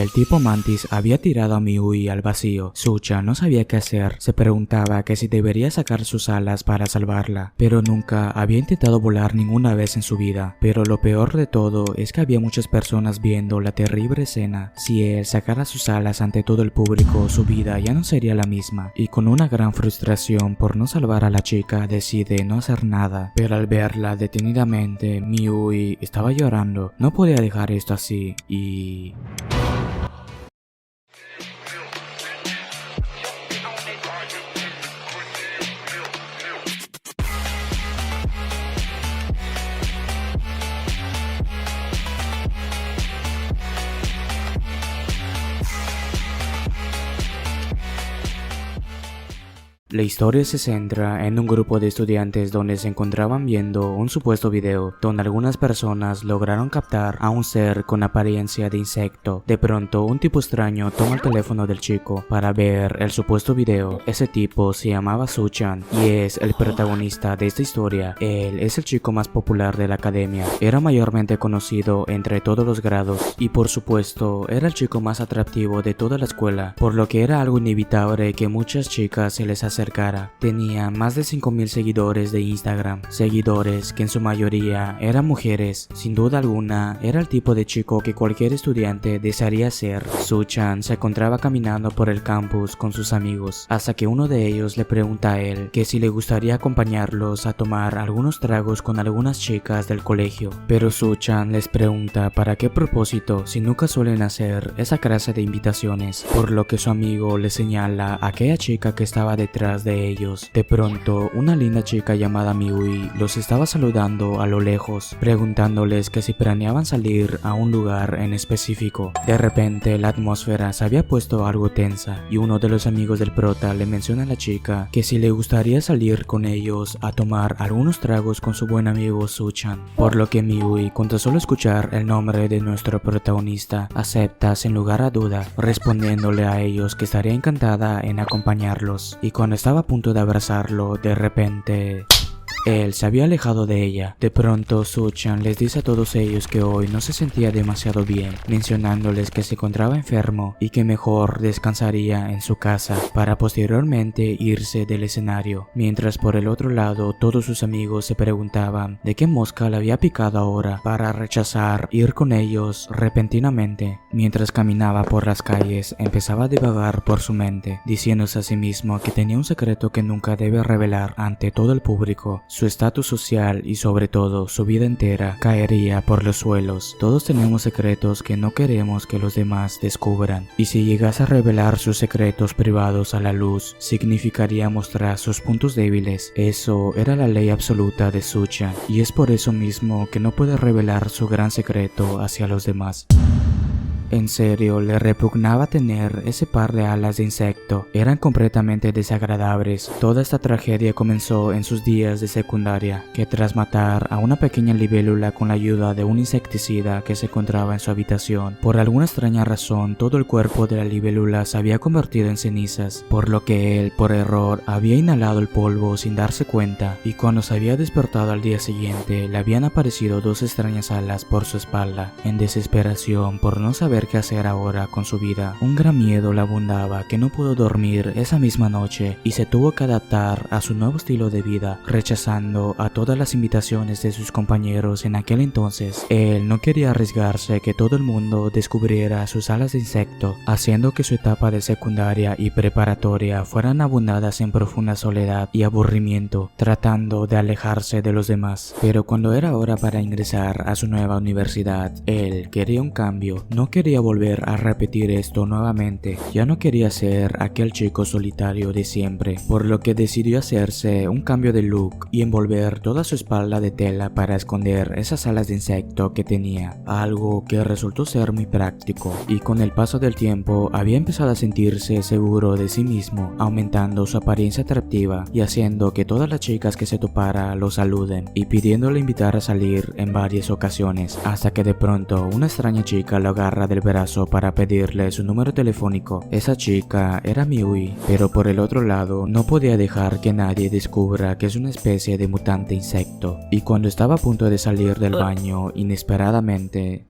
El tipo Mantis había tirado a Miui al vacío. Suchan no sabía qué hacer. Se preguntaba que si debería sacar sus alas para salvarla, pero nunca había intentado volar ninguna vez en su vida. Pero lo peor de todo es que había muchas personas viendo la terrible escena. Si él sacara sus alas ante todo el público, su vida ya no sería la misma. Y con una gran frustración por no salvar a la chica, decide no hacer nada. Pero al verla detenidamente, Miui estaba llorando. No podía dejar esto así y... La historia se centra en un grupo de estudiantes donde se encontraban viendo un supuesto video donde algunas personas lograron captar a un ser con apariencia de insecto. De pronto, un tipo extraño toma el teléfono del chico para ver el supuesto video. Ese tipo se llamaba Suchan y es el protagonista de esta historia. Él es el chico más popular de la academia. Era mayormente conocido entre todos los grados y por supuesto era el chico más atractivo de toda la escuela, por lo que era algo inevitable que muchas chicas se les acercaran. Tenía más de 5,000 seguidores de Instagram, seguidores que en su mayoría eran mujeres. Sin duda alguna, era el tipo de chico que cualquier estudiante desearía ser. Suchan se encontraba caminando por el campus con sus amigos, hasta que uno de ellos le pregunta a él que si le gustaría acompañarlos a tomar algunos tragos con algunas chicas del colegio. Pero Suchan les pregunta para qué propósito si nunca suelen hacer esa clase de invitaciones, por lo que su amigo le señala a aquella chica que estaba detrás de ellos. De pronto, una linda chica llamada Miui los estaba saludando a lo lejos, preguntándoles que si planeaban salir a un lugar en específico. De repente, la atmósfera se había puesto algo tensa y uno de los amigos del prota le menciona a la chica que si le gustaría salir con ellos a tomar algunos tragos con su buen amigo Suchan, por lo que Miui, con tan solo escuchar el nombre de nuestro protagonista, acepta sin lugar a duda, respondiéndole a ellos que estaría encantada en acompañarlos. Y cuando estaba a punto de abrazarlo, de repente... él se había alejado de ella. De pronto, Suchan les dice a todos ellos que hoy no se sentía demasiado bien, mencionándoles que se encontraba enfermo y que mejor descansaría en su casa para posteriormente irse del escenario. Mientras por el otro lado, todos sus amigos se preguntaban de qué mosca le había picado ahora para rechazar ir con ellos repentinamente. Mientras caminaba por las calles, empezaba a divagar por su mente, diciéndose a sí mismo que tenía un secreto que nunca debe revelar ante todo el público. Su estatus social y sobre todo su vida entera caería por los suelos. Todos tenemos secretos que no queremos que los demás descubran, y si llegase a revelar sus secretos privados a la luz, significaría mostrar sus puntos débiles. Eso era la ley absoluta de Suchan, y es por eso mismo que no puede revelar su gran secreto hacia los demás. En serio, le repugnaba tener ese par de alas de insecto. Eran completamente desagradables. Toda esta tragedia comenzó en sus días de secundaria, que tras matar a una pequeña libélula con la ayuda de un insecticida que se encontraba en su habitación, por alguna extraña razón todo el cuerpo de la libélula se había convertido en cenizas, por lo que él, por error, había inhalado el polvo sin darse cuenta, y cuando se había despertado al día siguiente, le habían aparecido dos extrañas alas por su espalda. En desesperación por no saber qué hacer ahora con su vida, un gran miedo le abundaba que no pudo dormir esa misma noche y se tuvo que adaptar a su nuevo estilo de vida, rechazando a todas las invitaciones de sus compañeros en aquel entonces. Él no quería arriesgarse que todo el mundo descubriera sus alas de insecto, haciendo que su etapa de secundaria y preparatoria fueran abundadas en profunda soledad y aburrimiento, tratando de alejarse de los demás. Pero cuando era hora para ingresar a su nueva universidad, él quería un cambio. No quería volver a repetir esto nuevamente. Ya no quería ser aquel chico solitario de siempre, por lo que decidió hacerse un cambio de look y envolver toda su espalda de tela para esconder esas alas de insecto que tenía, algo que resultó ser muy práctico, y con el paso del tiempo había empezado a sentirse seguro de sí mismo, aumentando su apariencia atractiva y haciendo que todas las chicas que se topara lo saluden y pidiéndole invitar a salir en varias ocasiones, hasta que de pronto una extraña chica lo agarra del brazo para pedirle su número telefónico. Esa chica era Miui, pero por el otro lado no podía dejar que nadie descubra que es una especie de mutante insecto. Y cuando estaba a punto de salir del baño, inesperadamente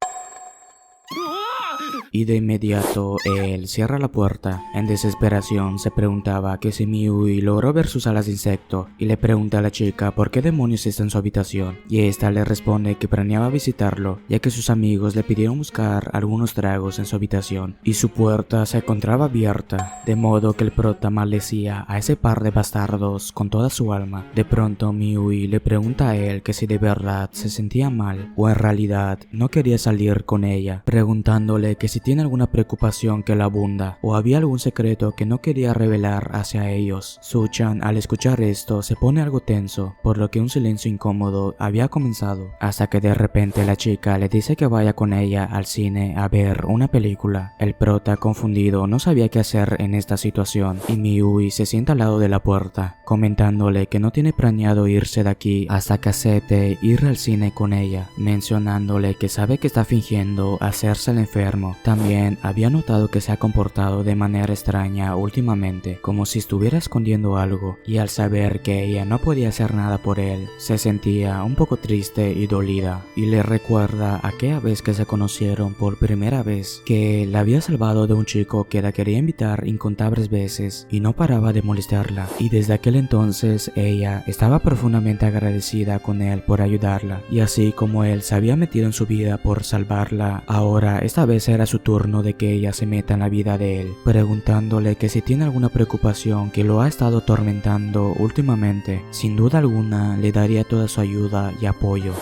y de inmediato él cierra la puerta. En desesperación se preguntaba que si Miui logró ver sus alas de insecto y le pregunta a la chica por qué demonios está en su habitación, y esta le responde que planeaba visitarlo ya que sus amigos le pidieron buscar algunos tragos en su habitación y su puerta se encontraba abierta, de modo que el prota maldecía a ese par de bastardos con toda su alma. De pronto Miui le pregunta a él que si de verdad se sentía mal o en realidad no quería salir con ella, preguntándole que si tiene alguna preocupación que la abunda o había algún secreto que no quería revelar hacia ellos. Su-chan al escuchar esto se pone algo tenso, por lo que un silencio incómodo había comenzado, hasta que de repente la chica le dice que vaya con ella al cine a ver una película. El prota, confundido, no sabía qué hacer en esta situación y Miui se sienta al lado de la puerta, comentándole que no tiene planeado irse de aquí hasta que acepte ir al cine con ella, mencionándole que sabe que está fingiendo hacerse el enfermo. También había notado que se ha comportado de manera extraña últimamente, como si estuviera escondiendo algo, y al saber que ella no podía hacer nada por él, se sentía un poco triste y dolida, y le recuerda aquella vez que se conocieron por primera vez, que la había salvado de un chico que la quería invitar incontables veces y no paraba de molestarla, y desde aquel entonces ella estaba profundamente agradecida con él por ayudarla, y así como él se había metido en su vida por salvarla, ahora esta vez era su turno de que ella se meta en la vida de él, preguntándole que si tiene alguna preocupación que lo ha estado atormentando últimamente. Sin duda alguna le daría toda su ayuda y apoyo.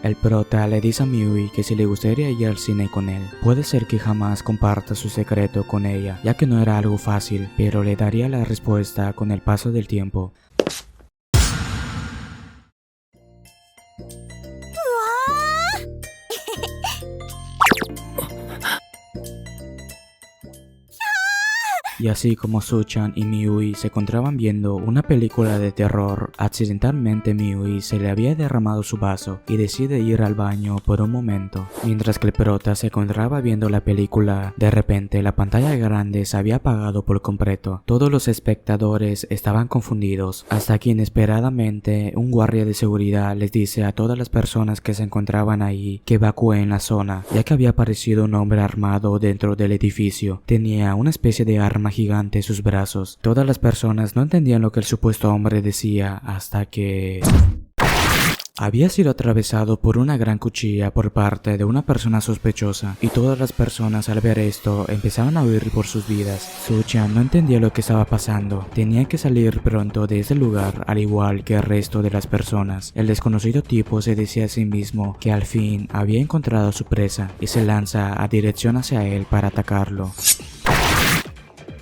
El prota le dice a Miui que si le gustaría ir al cine con él, puede ser que jamás comparta su secreto con ella, ya que no era algo fácil, pero le daría la respuesta con el paso del tiempo. Y así como Su-chan y Miui se encontraban viendo una película de terror, accidentalmente Miui se le había derramado su vaso y decide ir al baño por un momento. Mientras que el prota se encontraba viendo la película, de repente la pantalla grande se había apagado por completo. Todos los espectadores estaban confundidos, hasta que inesperadamente un guardia de seguridad les dice a todas las personas que se encontraban ahí que evacúen la zona, ya que había aparecido un hombre armado dentro del edificio. Tenía una especie de arma gigante en sus brazos. Todas las personas no entendían lo que el supuesto hombre decía hasta que había sido atravesado por una gran cuchilla por parte de una persona sospechosa, y todas las personas al ver esto empezaron a huir por sus vidas. Su-chan no entendía lo que estaba pasando. Tenía que salir pronto de ese lugar, al igual que el resto de las personas. El desconocido tipo se decía a sí mismo que al fin había encontrado a su presa y se lanza a dirección hacia él para atacarlo.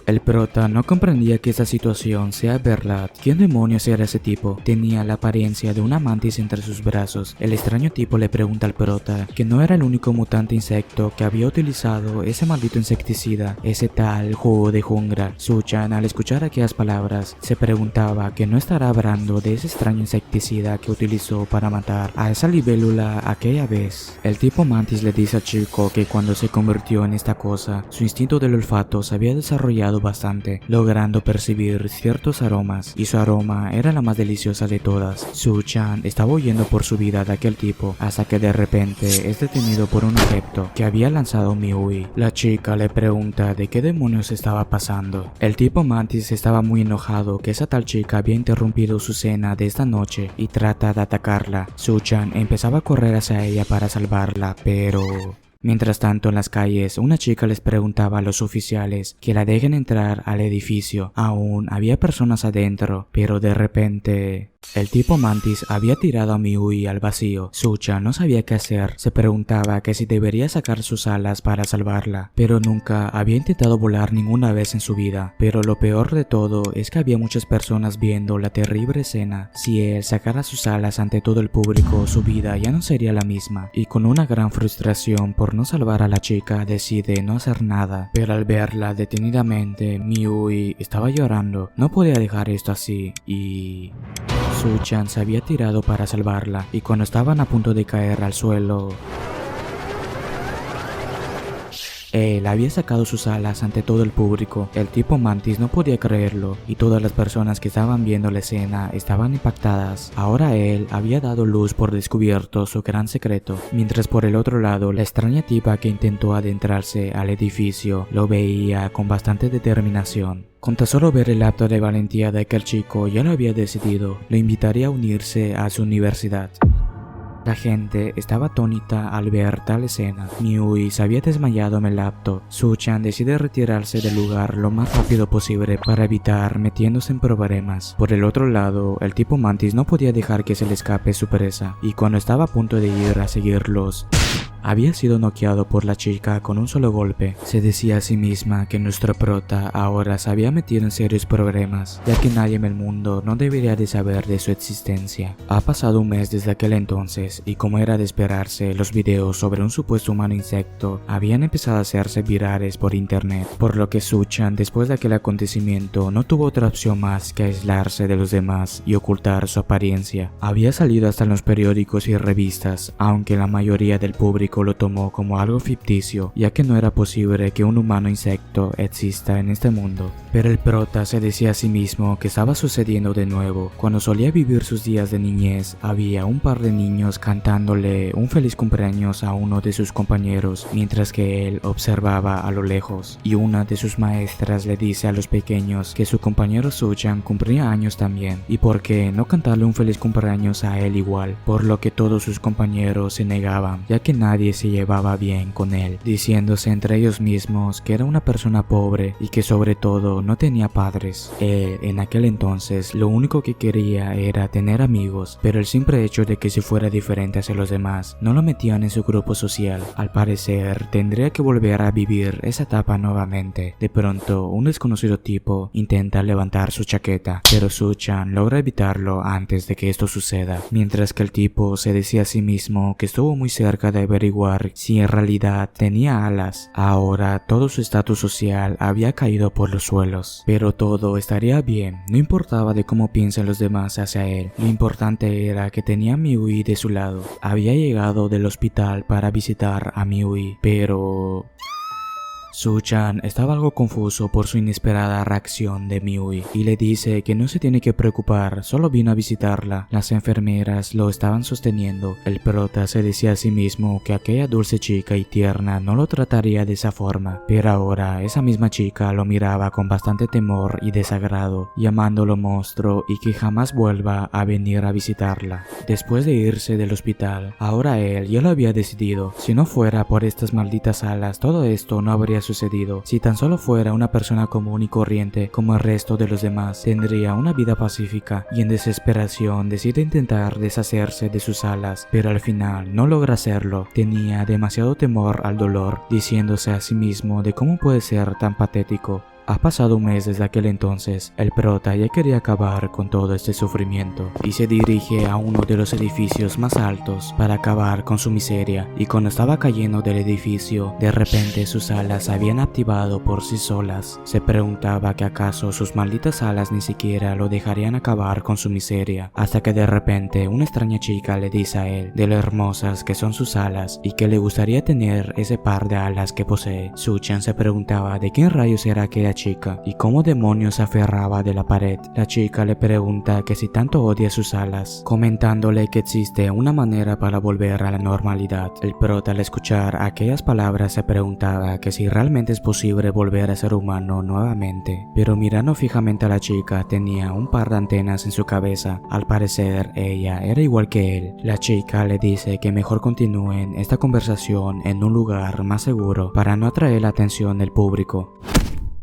El prota no comprendía que esa situación sea verdad. ¿Quién demonios era ese tipo? Tenía la apariencia de una mantis entre sus brazos. El extraño tipo le pregunta al prota que no era el único mutante insecto que había utilizado ese maldito insecticida, ese tal jugo de jungla. Su-chan, al escuchar aquellas palabras, se preguntaba que no estará hablando de ese extraño insecticida que utilizó para matar a esa libélula aquella vez. El tipo mantis le dice al chico que cuando se convirtió en esta cosa, su instinto del olfato se había desarrollado bastante, logrando percibir ciertos aromas, y su aroma era la más deliciosa de todas. Su-chan estaba huyendo por su vida de aquel tipo, hasta que de repente es detenido por un objeto que había lanzado Miui. La chica le pregunta de qué demonios estaba pasando. El tipo mantis estaba muy enojado que esa tal chica había interrumpido su cena de esta noche y trata de atacarla. Su-chan empezaba a correr hacia ella para salvarla, pero mientras tanto, en las calles, una chica les preguntaba a los oficiales que la dejen entrar al edificio. Aún había personas adentro, pero de repente el tipo mantis había tirado a Miui al vacío. Su-chan no sabía qué hacer. Se preguntaba que si debería sacar sus alas para salvarla, pero nunca había intentado volar ninguna vez en su vida. Pero lo peor de todo es que había muchas personas viendo la terrible escena. Si él sacara sus alas ante todo el público, su vida ya no sería la misma. Y con una gran frustración por no salvar a la chica, decide no hacer nada. Pero al verla detenidamente, Miui estaba llorando. No podía dejar esto así y Su-chan se había tirado para salvarla, y cuando estaban a punto de caer al suelo, Él había sacado sus alas ante todo el público. El tipo Mantis no podía creerlo y todas las personas que estaban viendo la escena estaban impactadas. Ahora él había dado luz por descubierto su gran secreto, mientras por el otro lado la extraña tipa que intentó adentrarse al edificio lo veía con bastante determinación. Con tan solo ver el acto de valentía de aquel chico ya lo había decidido, lo invitaría a unirse a su universidad. La gente estaba atónita al ver tal escena. Miui se había desmayado en el acto. Su-chan decide retirarse del lugar lo más rápido posible para evitar metiéndose en problemas. Por el otro lado, el tipo Mantis no podía dejar que se le escape su presa, y cuando estaba a punto de ir a seguirlos, había sido noqueado por la chica con un solo golpe. Se decía a sí misma que nuestro prota ahora se había metido en serios problemas, ya que nadie en el mundo no debería de saber de su existencia. Ha pasado un mes desde aquel entonces y, como era de esperarse, los videos sobre un supuesto humano insecto habían empezado a hacerse virales por internet, por lo que Su-chan, después de aquel acontecimiento, no tuvo otra opción más que aislarse de los demás y ocultar su apariencia. Había salido hasta en los periódicos y revistas, aunque la mayoría del público lo tomó como algo ficticio, ya que no era posible que un humano insecto exista en este mundo. Pero el prota se decía a sí mismo que estaba sucediendo de nuevo. Cuando solía vivir sus días de niñez, había un par de niños cantándole un feliz cumpleaños a uno de sus compañeros, mientras que él observaba a lo lejos, y una de sus maestras le dice a los pequeños que su compañero Su-chan cumplía años también, y por qué no cantarle un feliz cumpleaños a él igual, por lo que todos sus compañeros se negaban, ya que nadie se llevaba bien con él, diciéndose entre ellos mismos que era una persona pobre y que sobre todo no tenía padres. Él, en aquel entonces, lo único que quería era tener amigos, pero el simple hecho de que se fuera diferente hacia los demás no lo metían en su grupo social. Al parecer, tendría que volver a vivir esa etapa nuevamente. De pronto, un desconocido tipo intenta levantar su chaqueta, pero Su-chan logra evitarlo antes de que esto suceda, mientras que el tipo se decía a sí mismo que estuvo muy cerca de averiguar si en realidad tenía alas. Ahora todo su estatus social había caído por los suelos, pero todo estaría bien, no importaba de cómo piensan los demás hacia él. Lo importante era que tenía a Miui de su lado. Había llegado del hospital para visitar a Miui, pero Su-chan estaba algo confuso por su inesperada reacción de Miui y le dice que no se tiene que preocupar, solo vino a visitarla. Las enfermeras lo estaban sosteniendo. El prota se decía a sí mismo que aquella dulce chica y tierna no lo trataría de esa forma, pero ahora esa misma chica lo miraba con bastante temor y desagrado, llamándolo monstruo y que jamás vuelva a venir a visitarla. Después de irse del hospital, ahora él ya lo había decidido. Si no fuera por estas malditas alas, todo esto no habría sucedido. Si tan solo fuera una persona común y corriente como el resto de los demás, tendría una vida pacífica, y en desesperación decide intentar deshacerse de sus alas, pero al final no logra hacerlo. Tenía demasiado temor al dolor, diciéndose a sí mismo de cómo puede ser tan patético. Ha pasado un mes desde aquel entonces. El prota ya quería acabar con todo este sufrimiento y se dirige a uno de los edificios más altos para acabar con su miseria, y cuando estaba cayendo del edificio, de repente sus alas se habían activado por sí solas. Se preguntaba que acaso sus malditas alas ni siquiera lo dejarían acabar con su miseria, hasta que de repente una extraña chica le dice a él de lo hermosas que son sus alas y que le gustaría tener ese par de alas que posee. Su-chan se preguntaba de quién rayos era aquella chica y cómo demonios se aferraba de la pared. La chica le pregunta que si tanto odia sus alas, comentándole que existe una manera para volver a la normalidad. El prota, al escuchar aquellas palabras, se preguntaba que si realmente es posible volver a ser humano nuevamente, pero mirando fijamente a la chica tenía un par de antenas en su cabeza. Al parecer ella era igual que él. La chica le dice que mejor continúen esta conversación en un lugar más seguro para no atraer la atención del público.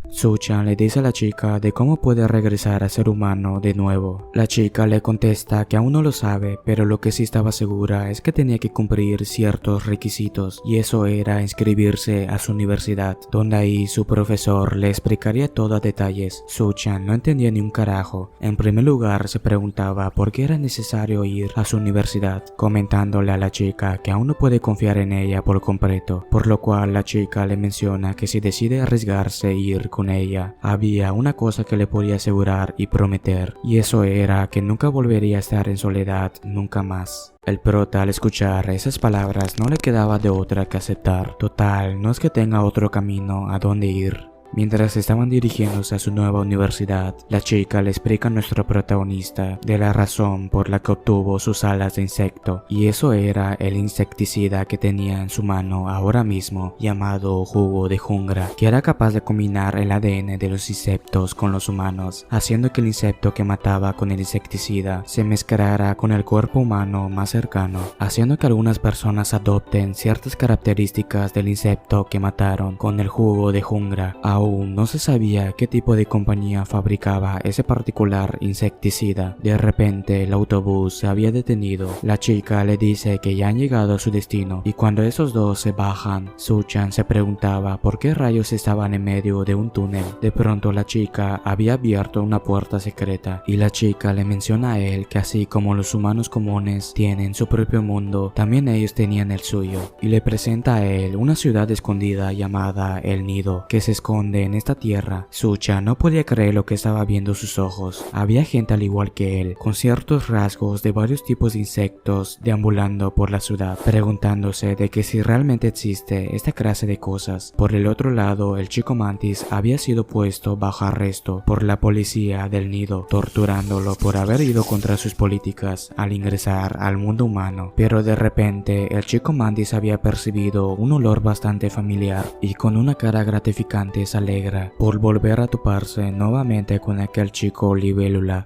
Su-chan le dice a la chica de cómo puede regresar a ser humano de nuevo. La chica le contesta que aún no lo sabe, pero lo que sí estaba segura es que tenía que cumplir ciertos requisitos, y eso era inscribirse a su universidad, donde ahí su profesor le explicaría todo a detalles. Su-chan no entendía ni un carajo. En primer lugar se preguntaba por qué era necesario ir a su universidad, comentándole a la chica que aún no puede confiar en ella por completo, por lo cual la chica le menciona que si decide arriesgarse e ir con con ella, había una cosa que le podía asegurar y prometer, y eso era que nunca volvería a estar en soledad nunca más. El prota, al escuchar esas palabras, no le quedaba de otra que aceptar. Total, no es que tenga otro camino a dónde ir. Mientras estaban dirigiéndose a su nueva universidad, la chica le explica a nuestro protagonista de la razón por la que obtuvo sus alas de insecto, y eso era el insecticida que tenía en su mano ahora mismo, llamado jugo de jungla, que era capaz de combinar el ADN de los insectos con los humanos, haciendo que el insecto que mataba con el insecticida se mezclara con el cuerpo humano más cercano, haciendo que algunas personas adopten ciertas características del insecto que mataron con el jugo de jungla. Aún no se sabía qué tipo de compañía fabricaba ese particular insecticida. De repente el autobús se había detenido. La chica le dice que ya han llegado a su destino, y cuando esos dos se bajan, Suchan se preguntaba por qué rayos estaban en medio de un túnel. De pronto la chica había abierto una puerta secreta, y la chica le menciona a él que así como los humanos comunes tienen su propio mundo, también ellos tenían el suyo, y le presenta a él una ciudad escondida llamada El Nido, que se esconde en esta tierra. Sucha no podía creer lo que estaba viendo sus ojos. Había gente al igual que él, con ciertos rasgos de varios tipos de insectos deambulando por la ciudad, preguntándose de que si realmente existe esta clase de cosas. Por el otro lado, el chico mantis había sido puesto bajo arresto por la policía del nido, torturándolo por haber ido contra sus políticas al ingresar al mundo humano. Pero de repente, el chico mantis había percibido un olor bastante familiar, y con una cara gratificante se alegra por volver a toparse nuevamente con aquel chico libélula.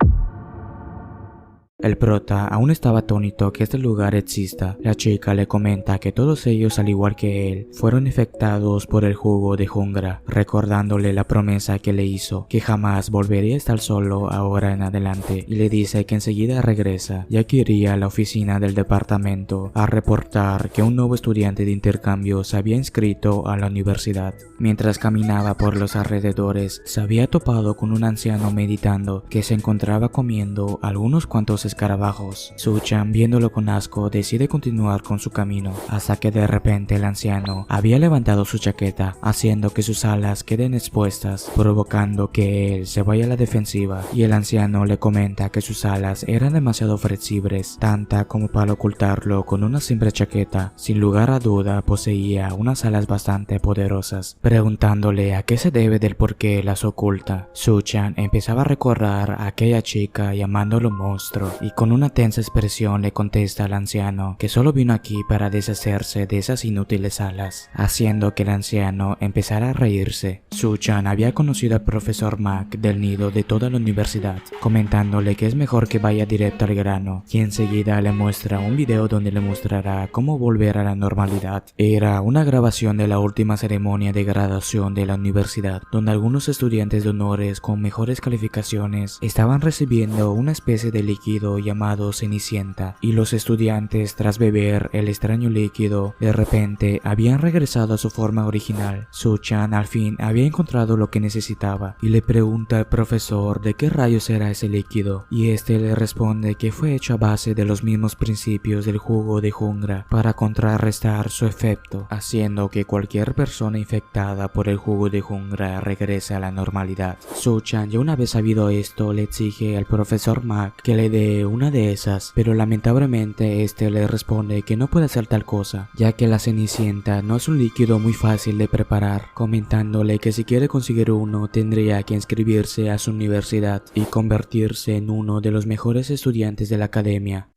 El prota aún estaba atónito que este lugar exista. La chica le comenta que todos ellos, al igual que él, fueron infectados por el jugo de jungla, recordándole la promesa que le hizo, que jamás volvería a estar solo ahora en adelante, y le dice que enseguida regresa, ya que iría a la oficina del departamento a reportar que un nuevo estudiante de intercambio se había inscrito a la universidad. Mientras caminaba por los alrededores, se había topado con un anciano meditando que se encontraba comiendo algunos cuantos escarabajos. Suchan, viéndolo con asco, decide continuar con su camino, hasta que de repente el anciano había levantado su chaqueta, haciendo que sus alas queden expuestas, provocando que él se vaya a la defensiva, y el anciano le comenta que sus alas eran demasiado flexibles, tanta como para ocultarlo con una simple chaqueta. Sin lugar a duda poseía unas alas bastante poderosas, preguntándole a qué se debe del por qué las oculta. Suchan empezaba a recordar a aquella chica llamándolo monstruo, y con una tensa expresión le contesta al anciano que solo vino aquí para deshacerse de esas inútiles alas, haciendo que el anciano empezara a reírse. Suchan había conocido al profesor Mac del nido de toda la universidad, comentándole que es mejor que vaya directo al grano, y enseguida le muestra un video donde le mostrará cómo volver a la normalidad. Era una grabación de la última ceremonia de graduación de la universidad, donde algunos estudiantes de honores con mejores calificaciones estaban recibiendo una especie de líquido llamado Cenicienta, y los estudiantes, tras beber el extraño líquido, de repente habían regresado a su forma original. Suchan al fin había encontrado lo que necesitaba, y le pregunta al profesor de qué rayos era ese líquido, y este le responde que fue hecho a base de los mismos principios del jugo de jungla para contrarrestar su efecto, haciendo que cualquier persona infectada por el jugo de jungla regrese a la normalidad. Suchan, ya una vez sabido esto, le exige al profesor Mac que le dé una de esas, pero lamentablemente este le responde que no puede hacer tal cosa, ya que la Cenicienta no es un líquido muy fácil de preparar, comentándole que si quiere conseguir uno tendría que inscribirse a su universidad y convertirse en uno de los mejores estudiantes de la academia.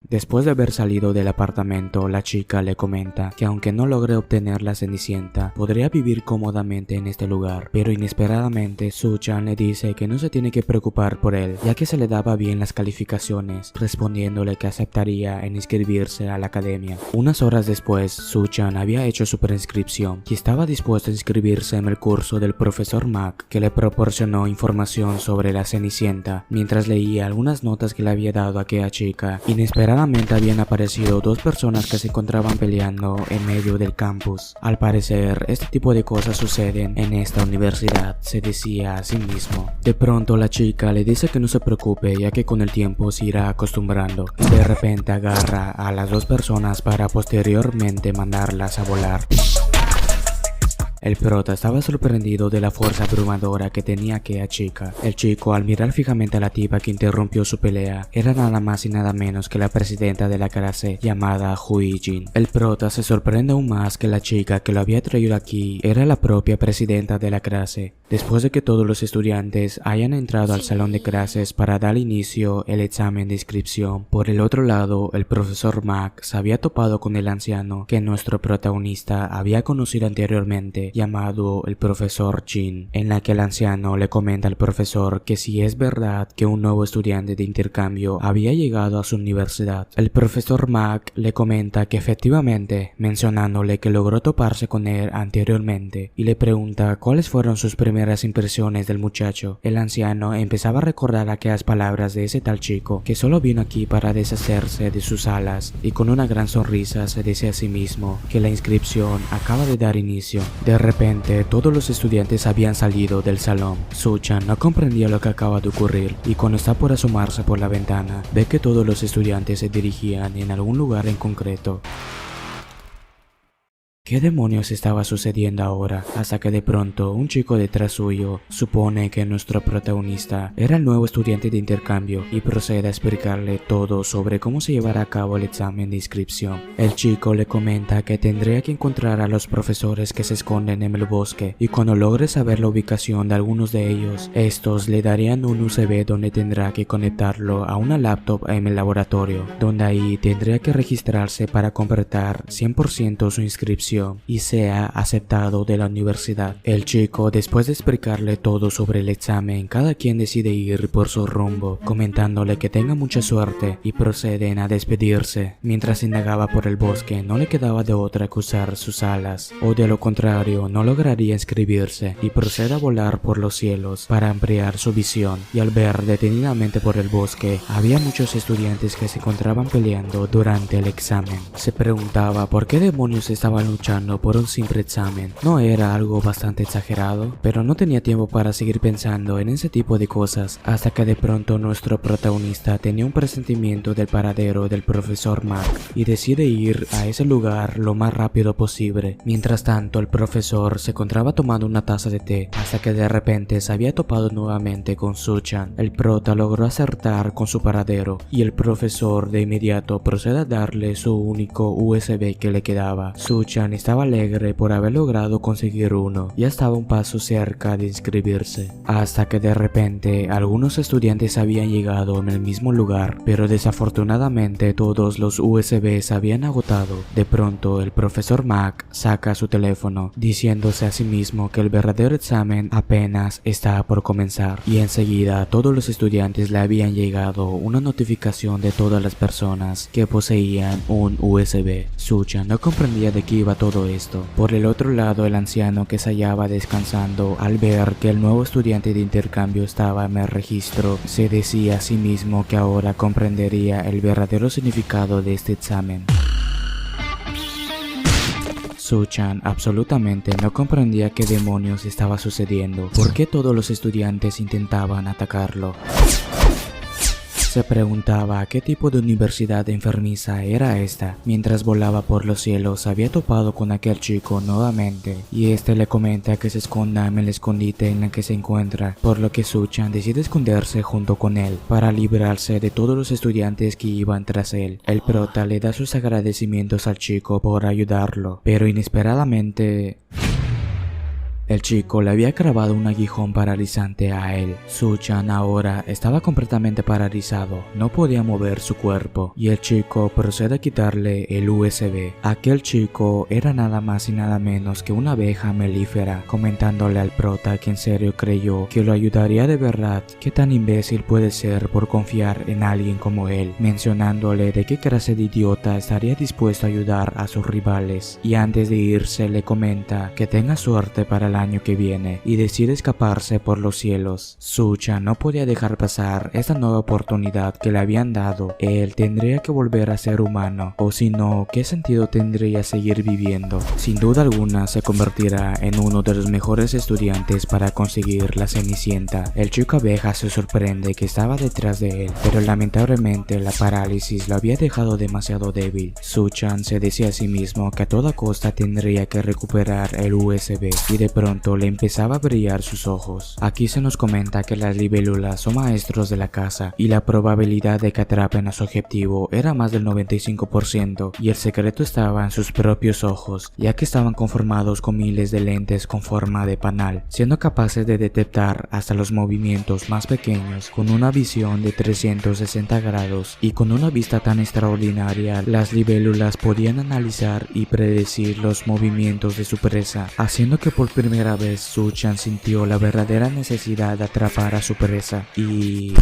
Después de haber salido del apartamento, la chica le comenta que aunque no logre obtener la Cenicienta, podría vivir cómodamente en este lugar, pero inesperadamente Suchan le dice que no se tiene que preocupar por él, ya que se le daba bien las calificaciones, respondiéndole que aceptaría en inscribirse a la academia. Unas horas después, Suchan había hecho su preinscripción y estaba dispuesto a inscribirse en el curso del profesor Mac, que le proporcionó información sobre la Cenicienta, mientras leía algunas notas que le había dado a aquella chica. Inesperadamente habían aparecido dos personas que se encontraban peleando en medio del campus. Al parecer, este tipo de cosas suceden en esta universidad, se decía a sí mismo. De pronto la chica le dice que no se preocupe, ya que con el tiempo se irá acostumbrando. De repente agarra a las dos personas para posteriormente mandarlas a volar. El prota estaba sorprendido de la fuerza abrumadora que tenía aquella chica. El chico, al mirar fijamente a la tipa que interrumpió su pelea, era nada más y nada menos que la presidenta de la clase llamada Huijin. El prota se sorprende aún más que la chica que lo había traído aquí era la propia presidenta de la clase. Después de que todos los estudiantes hayan entrado al salón de clases para dar inicio el examen de inscripción, por el otro lado, el profesor Mac se había topado con el anciano que nuestro protagonista había conocido anteriormente, llamado el profesor Jin, en la que el anciano le comenta al profesor que si es verdad que un nuevo estudiante de intercambio había llegado a su universidad. El profesor Mac le comenta que efectivamente, mencionándole que logró toparse con él anteriormente, y le pregunta cuáles fueron sus primeras impresiones del muchacho. El anciano empezaba a recordar aquellas palabras de ese tal chico que solo vino aquí para deshacerse de sus alas, y con una gran sonrisa se dice a sí mismo que la inscripción acaba de dar inicio. De repente, todos los estudiantes habían salido del salón. Suchan no comprendía lo que acaba de ocurrir, y cuando está por asomarse por la ventana, ve que todos los estudiantes se dirigían en algún lugar en concreto. ¿Qué demonios estaba sucediendo ahora? Hasta que de pronto un chico detrás suyo supone que nuestro protagonista era el nuevo estudiante de intercambio y procede a explicarle todo sobre cómo se llevará a cabo el examen de inscripción. El chico le comenta que tendría que encontrar a los profesores que se esconden en el bosque, y cuando logre saber la ubicación de algunos de ellos, estos le darían un USB donde tendrá que conectarlo a una laptop en el laboratorio, donde ahí tendría que registrarse para completar 100% su inscripción y sea aceptado de la universidad. El chico, después de explicarle todo sobre el examen, cada quien decide ir por su rumbo, comentándole que tenga mucha suerte, y proceden a despedirse. Mientras indagaba por el bosque, no le quedaba de otra que usar sus alas, o de lo contrario no lograría inscribirse, y procede a volar por los cielos para ampliar su visión. Y al ver detenidamente por el bosque, había muchos estudiantes que se encontraban peleando durante el examen. Se preguntaba por qué demonios estaban luchando por un simple examen. No era algo bastante exagerado, pero no tenía tiempo para seguir pensando en ese tipo de cosas, hasta que de pronto nuestro protagonista tenía un presentimiento del paradero del profesor Mac y decide ir a ese lugar lo más rápido posible. Mientras tanto, el profesor se encontraba tomando una taza de té, hasta que de repente se había topado nuevamente con Suchan. El prota logró acertar con su paradero, y el profesor de inmediato procede a darle su único USB que le quedaba. Suchan estaba alegre por haber logrado conseguir uno, ya estaba un paso cerca de inscribirse, hasta que de repente algunos estudiantes habían llegado en el mismo lugar, pero desafortunadamente todos los USBs habían agotado. De pronto el profesor Mac saca su teléfono, diciéndose a sí mismo que el verdadero examen apenas está por comenzar, y enseguida a todos los estudiantes le habían llegado una notificación de todas las personas que poseían un USB. Suchan no comprendía de qué iba todo esto. Por el otro lado, el anciano, que se hallaba descansando al ver que el nuevo estudiante de intercambio estaba en el registro, se decía a sí mismo que ahora comprendería el verdadero significado de este examen. Suchan absolutamente no comprendía qué demonios estaba sucediendo, por qué todos los estudiantes intentaban atacarlo. Se preguntaba qué tipo de universidad enfermiza era esta. Mientras volaba por los cielos, había topado con aquel chico nuevamente, y este le comenta que se esconda en el escondite en el que se encuentra, por lo que Suchan decide esconderse junto con él para librarse de todos los estudiantes que iban tras él. El prota le da sus agradecimientos al chico por ayudarlo, pero inesperadamente el chico le había clavado un aguijón paralizante a él. Suchan ahora estaba completamente paralizado, no podía mover su cuerpo, y el chico procede a quitarle el USB. Aquel chico era nada más y nada menos que una abeja melífera, comentándole al prota que en serio creyó que lo ayudaría de verdad. Qué tan imbécil puede ser por confiar en alguien como él, mencionándole de qué clase de idiota estaría dispuesto a ayudar a sus rivales, y antes de irse le comenta que tenga suerte para la año que viene y decide escaparse por los cielos. Suchan no podía dejar pasar esta nueva oportunidad que le habían dado. Él tendría que volver a ser humano, o si no, ¿qué sentido tendría seguir viviendo? Sin duda alguna se convertirá en uno de los mejores estudiantes para conseguir la Cenicienta. El chico abeja se sorprende que estaba detrás de él, pero lamentablemente la parálisis lo había dejado demasiado débil. Suchan se decía a sí mismo que a toda costa tendría que recuperar el USB y de pronto le empezaba a brillar sus ojos. Aquí se nos comenta que las libélulas son maestros de la casa y la probabilidad de que atrapen a su objetivo era más del 95% y el secreto estaba en sus propios ojos, ya que estaban conformados con miles de lentes con forma de panal, siendo capaces de detectar hasta los movimientos más pequeños con una visión de 360 grados y con una vista tan extraordinaria las libélulas podían analizar y predecir los movimientos de su presa, haciendo que por primera vez Suchan sintió la verdadera necesidad de atrapar a su presa y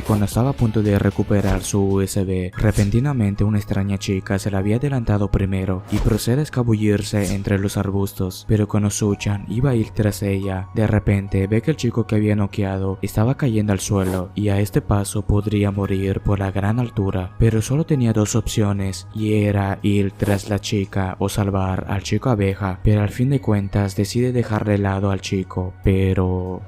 cuando estaba a punto de recuperar su USB, repentinamente una extraña chica se le había adelantado primero y procede a escabullirse entre los arbustos, pero cuando Suchan iba a ir tras ella, de repente ve que el chico que había noqueado estaba cayendo al suelo y a este paso podría morir por la gran altura, pero solo tenía dos opciones y era ir tras la chica o salvar al chico abeja, pero al fin de cuentas decide dejar de lado al chico, pero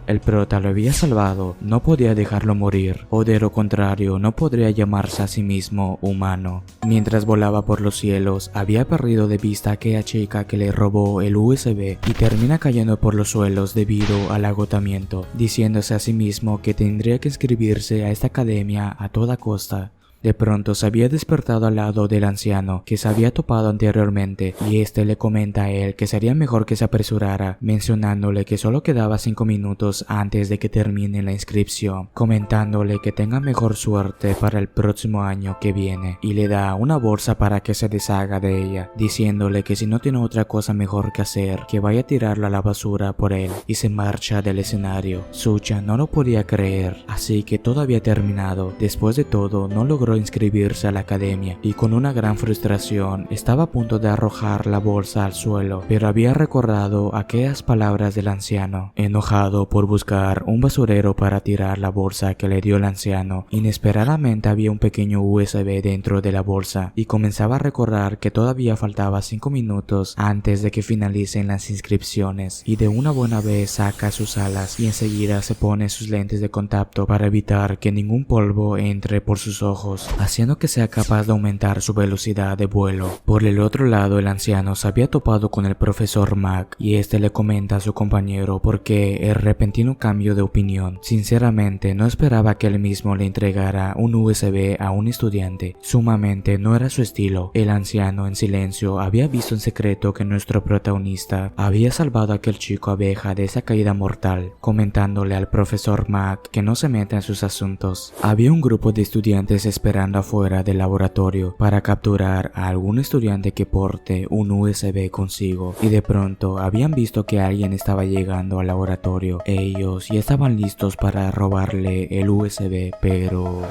el prota lo había salvado, no podía dejarlo morir, o de lo contrario no podría llamarse a sí mismo humano. Mientras volaba por los cielos, había perdido de vista a aquella chica que le robó el USB y termina cayendo por los suelos debido al agotamiento, diciéndose a sí mismo que tendría que inscribirse a esta academia a toda costa. De pronto se había despertado al lado del anciano que se había topado anteriormente y este le comenta a él que sería mejor que se apresurara, mencionándole que solo quedaba 5 minutos antes de que termine la inscripción, comentándole que tenga mejor suerte para el próximo año que viene y le da una bolsa para que se deshaga de ella, diciéndole que si no tiene otra cosa mejor que hacer, que vaya a tirarla a la basura por él y se marcha del escenario. Suchan no lo podía creer, así que todo había terminado. Después de todo, no logró inscribirse a la academia y con una gran frustración estaba a punto de arrojar la bolsa al suelo, pero había recordado aquellas palabras del anciano. Enojado por buscar un basurero para tirar la bolsa que le dio el anciano, inesperadamente había un pequeño USB dentro de la bolsa y comenzaba a recordar que todavía faltaba 5 minutos antes de que finalicen las inscripciones y de una buena vez saca sus alas y enseguida se pone sus lentes de contacto para evitar que ningún polvo entre por sus ojos, haciendo que sea capaz de aumentar su velocidad de vuelo. Por el otro lado, el anciano se había topado con el profesor Mac y este le comenta a su compañero por qué el repentino cambio de opinión. Sinceramente, no esperaba que él mismo le entregara un USB a un estudiante. Sumamente no era su estilo. El anciano en silencio había visto en secreto que nuestro protagonista había salvado a aquel chico abeja de esa caída mortal, comentándole al profesor Mac que no se meta en sus asuntos. Había un grupo de estudiantes esperando afuera del laboratorio para capturar a algún estudiante que porte un USB consigo y de pronto habían visto que alguien estaba llegando al laboratorio. Ellos ya estaban listos para robarle el USB, pero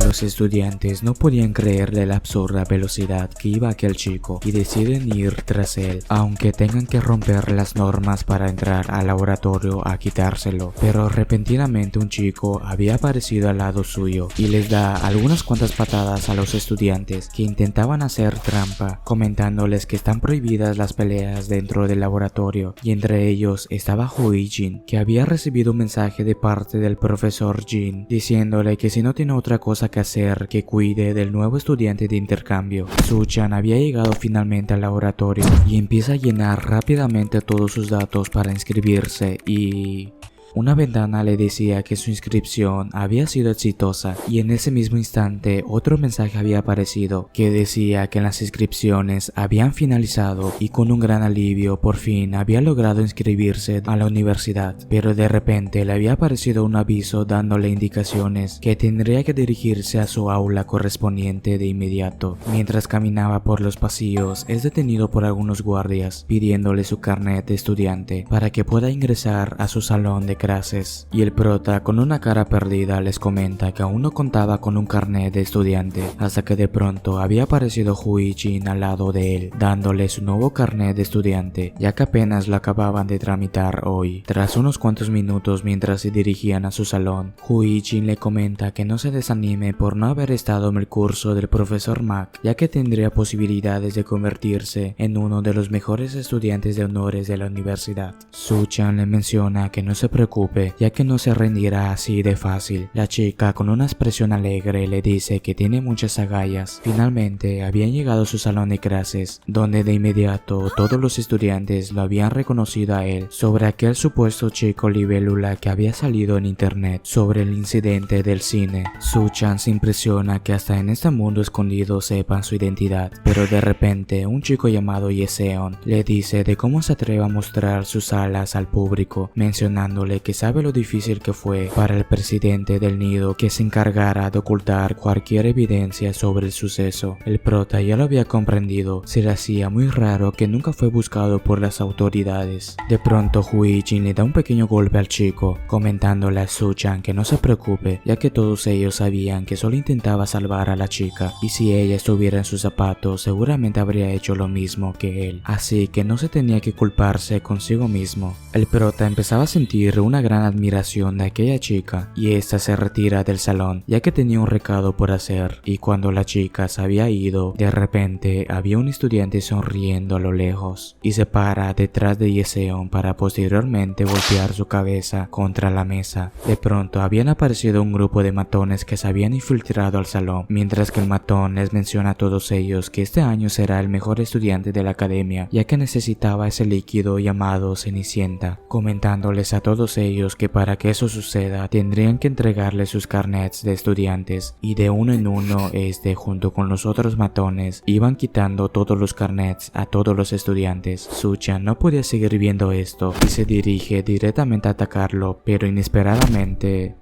los estudiantes no podían creerle la absurda velocidad que iba aquel chico y deciden ir tras él, aunque tengan que romper las normas para entrar al laboratorio a quitárselo. Pero repentinamente un chico había aparecido al lado suyo y les da algunas cuantas patadas a los estudiantes que intentaban hacer trampa, comentándoles que están prohibidas las peleas dentro del laboratorio, y entre ellos estaba Huijin, que había recibido un mensaje de parte del profesor Jin diciéndole que si no tiene otra cosa que hacer que cuide del nuevo estudiante de intercambio. Suchan había llegado finalmente al laboratorio y empieza a llenar rápidamente todos sus datos para inscribirse y una ventana le decía que su inscripción había sido exitosa y en ese mismo instante otro mensaje había aparecido que decía que las inscripciones habían finalizado y con un gran alivio por fin había logrado inscribirse a la universidad, pero de repente le había aparecido un aviso dándole indicaciones que tendría que dirigirse a su aula correspondiente de inmediato. Mientras caminaba por los pasillos es detenido por algunos guardias pidiéndole su carnet de estudiante para que pueda ingresar a su salón de clases, y el prota con una cara perdida les comenta que aún no contaba con un carnet de estudiante hasta que de pronto había aparecido Huijin al lado de él, dándole su nuevo carnet de estudiante, ya que apenas lo acababan de tramitar hoy. Tras unos cuantos minutos mientras se dirigían a su salón, Huijin le comenta que no se desanime por no haber estado en el curso del profesor Mac, ya que tendría posibilidades de convertirse en uno de los mejores estudiantes de honores de la universidad. Su-chan le menciona que no se preocupe, ya que no se rendirá así de fácil. La chica con una expresión alegre le dice que tiene muchas agallas. Finalmente habían llegado a su salón de clases, donde de inmediato todos los estudiantes lo habían reconocido a él sobre aquel supuesto chico libélula que había salido en internet sobre el incidente del cine. Su-chan se impresiona que hasta en este mundo escondido sepan su identidad, pero de repente un chico llamado Yeseon le dice de cómo se atreve a mostrar sus alas al público, mencionándole que sabe lo difícil que fue para el presidente del nido que se encargara de ocultar cualquier evidencia sobre el suceso. El prota ya lo había comprendido, se le hacía muy raro que nunca fue buscado por las autoridades. De pronto Huijin le da un pequeño golpe al chico, comentándole a Su-chan que no se preocupe, ya que todos ellos sabían que solo intentaba salvar a la chica, y si ella estuviera en sus zapatos seguramente habría hecho lo mismo que él, así que no se tenía que culparse consigo mismo. El prota empezaba a sentir una gran admiración de aquella chica, y esta se retira del salón, ya que tenía un recado por hacer, y cuando la chica se había ido, de repente había un estudiante sonriendo a lo lejos, y se para detrás de Yeseon para posteriormente golpear su cabeza contra la mesa. De pronto habían aparecido un grupo de matones que se habían infiltrado al salón, mientras que el matón les menciona a todos ellos que este año será el mejor estudiante de la academia, ya que necesitaba ese líquido llamado Cenicienta, comentándoles a todos ellos que para que eso suceda tendrían que entregarle sus carnets de estudiantes, y de uno en uno junto con los otros matones iban quitando todos los carnets a todos los estudiantes. Su-chan no podía seguir viendo esto y se dirige directamente a atacarlo, pero inesperadamente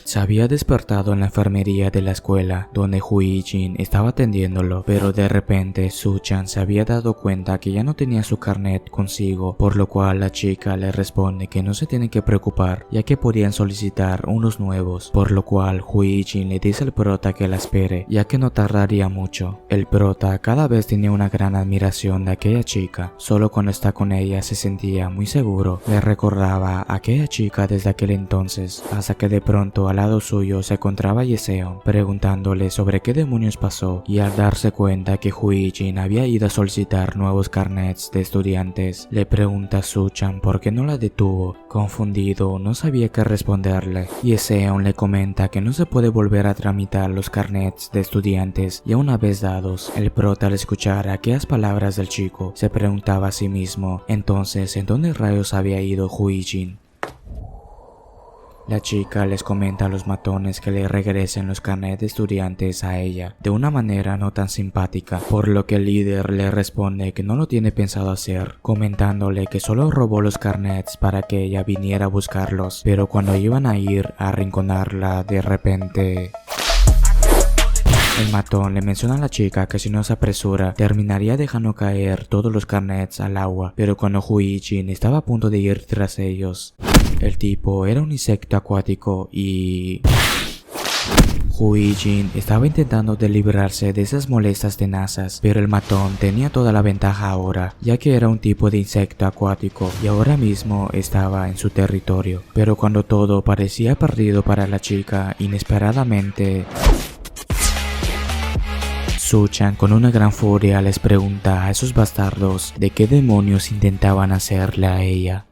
se había despertado en la enfermería de la escuela, donde Huijin estaba atendiéndolo, pero de repente Su-chan se había dado cuenta que ya no tenía su carnet consigo, por lo cual la chica le responde que no se tiene que preocupar, ya que podían solicitar unos nuevos, por lo cual Huijin le dice al prota que la espere, ya que no tardaría mucho. El prota cada vez tenía una gran admiración de aquella chica, solo cuando está con ella se sentía muy seguro. Le recordaba a aquella chica desde aquel entonces, hasta que de pronto al lado suyo se encontraba Yeseon, preguntándole sobre qué demonios pasó, y al darse cuenta que Huijin había ido a solicitar nuevos carnets de estudiantes, le pregunta a Su-chan por qué no la detuvo. Confundido, no sabía qué responderle. Yeseon le comenta que no se puede volver a tramitar los carnets de estudiantes, y una vez dados, el prota al escuchar aquellas palabras del chico se preguntaba a sí mismo, entonces ¿en dónde rayos había ido Huijin? La chica les comenta a los matones que le regresen los carnets de estudiantes a ella, de una manera no tan simpática, por lo que el líder le responde que no lo tiene pensado hacer, comentándole que solo robó los carnets para que ella viniera a buscarlos, pero cuando iban a ir a arrinconarla, de repente el matón le menciona a la chica que si no se apresura terminaría dejando caer todos los carnets al agua, pero cuando Huijin estaba a punto de ir tras ellos, el tipo era un insecto acuático y Huijin estaba intentando de librarse de esas molestas tenazas, pero el matón tenía toda la ventaja ahora, ya que era un tipo de insecto acuático y ahora mismo estaba en su territorio. Pero cuando todo parecía perdido para la chica, inesperadamente Su-chan con una gran furia les pregunta a esos bastardos de qué demonios intentaban hacerle a ella.